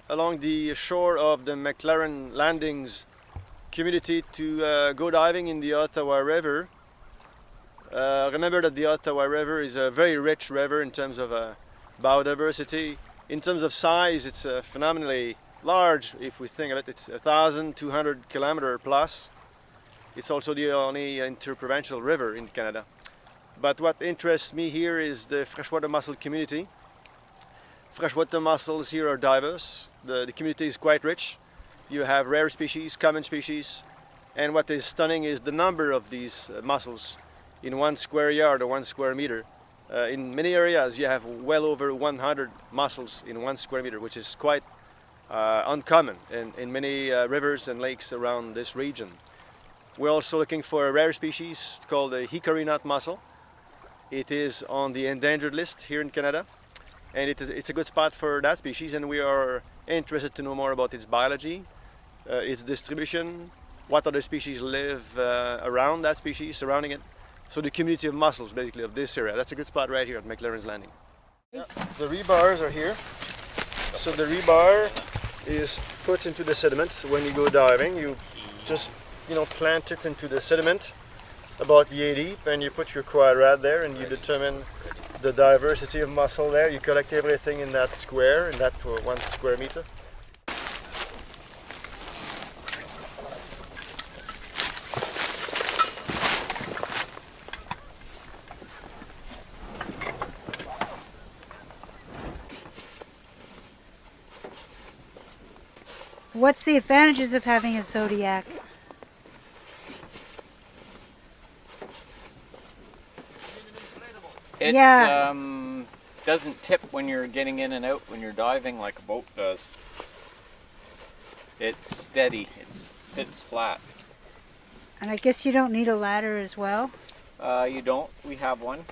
along the shore of the McLaren landings community to go diving in the Ottawa River. Remember that the Ottawa River is a very rich river in terms of biodiversity. In terms of size, it's phenomenally large. If we think of it, it's 1,200 kilometers plus. It's also the only interprovincial river in Canada. But what interests me here is the freshwater mussel community. Freshwater mussels here are diverse. The community is quite rich. You have rare species, common species, and what is stunning is the number of these mussels in 1 square yard or 1 square meter. In many areas you have well over 100 mussels in 1 square meter, which is quite uncommon in many rivers and lakes around this region. We're also looking for a rare species called the hickory nut mussel. It is on the endangered list here in Canada, and it's a good spot for that species, and we are interested to know more about its biology, its distribution, what other species live around that species, surrounding it. So the community of mussels, basically, of this area. That's a good spot right here at McLaren's Landing. Yeah. The rebars are here. So the rebar is put into the sediment when you go diving. You just plant it into the sediment about yay deep, and you put your quadrant there, and you determine the diversity of mussel there. You collect everything in that square, in that 1 square meter. What's the advantages of having a Zodiac? It doesn't tip when you're getting in and out when you're diving like a boat does. It's steady. It sits flat. And I guess you don't need a ladder as well? You don't. We have one.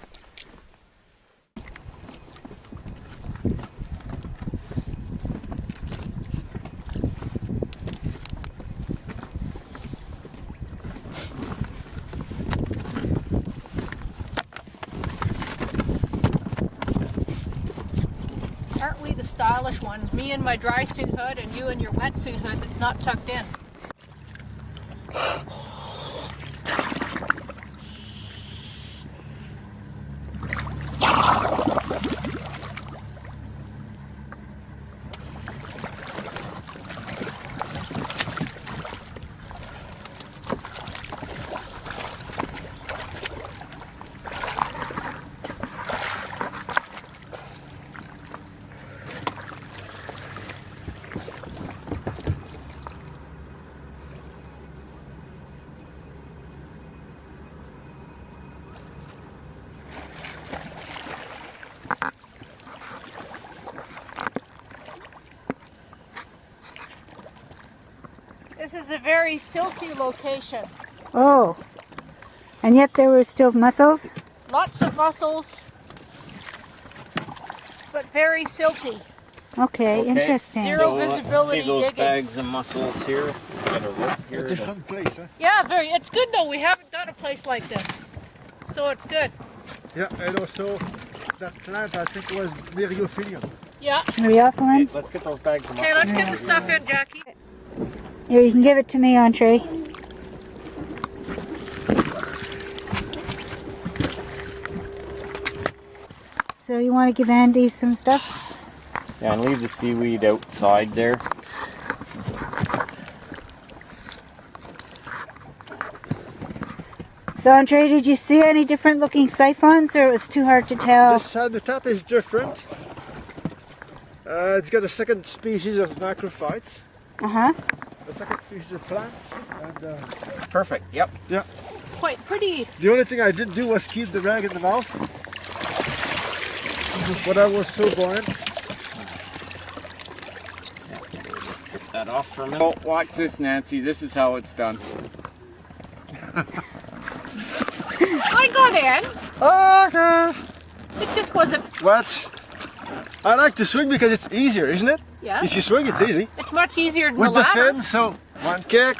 Aren't we the stylish ones? Me in my dry suit hood and you in your wetsuit hood that's not tucked in. This is a very silty location. Oh, and yet there were still mussels? Lots of mussels, but very silty. Okay, interesting. Zero visibility see those digging. bags of mussels here? Got a rope here. A different place, huh? Yeah, it's good though. We haven't done a place like this, so it's good. Yeah, and also that plant I think was Myriophyllum. Yeah. Rheophilin? Let's get those bags of Okay, mussels. let's get the stuff in, Jackie. Here, you can give it to me, André. So you want to give Andy some stuff? Yeah, and leave the seaweed outside there. So André, did you see any different looking siphons, or it was too hard to tell? This habitat is different. It's got a second species of macrophytes, Uh-huh. a second species of plant, and Perfect. Yep. yeah. Quite pretty. The only thing I didn't do was keep the rag in the mouth. But I was so buoyant. Just get that off for a minute. Oh, watch this, Nancy. This is how it's done. I got in. Okay. It just wasn't. What? I like to swing because it's easier, isn't it? Yeah. If you swing, it's easy. It's much easier than With the the ladder. fin, so one kick.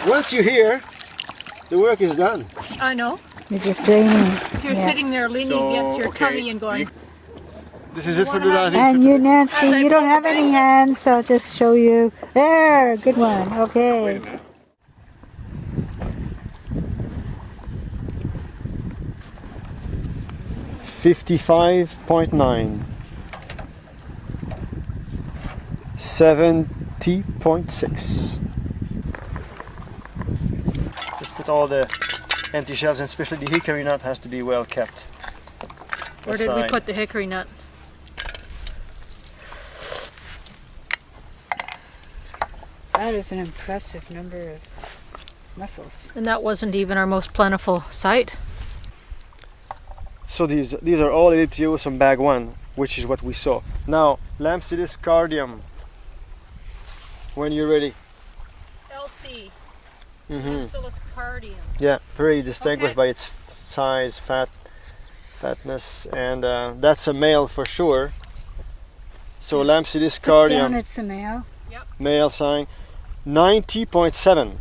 Once you're here, the work is done. I know. You're just draining. You're sitting there leaning against your tummy and going. This is it for the diving. And you, Nancy, As I you don't pull have the any bank. hands, so I'll just show you. There, good one. Wait Okay. a minute. $55.9. 70.6. Let's put all the empty shells, and especially the hickory nut has to be well kept. Where did we aside. put the hickory nut? That is an impressive number of mussels. And that wasn't even our most plentiful site. So these are all Elliptios from bag 1, which is what we saw. Now, Lampsidis cardium. When you're ready. LC. Mm-hmm. Mussels cardium. Yeah, very distinguished Okay. by its size, fatness, and that's a male for sure. So Lampsidis Put down cardium, it's a male. male sign, 90.7.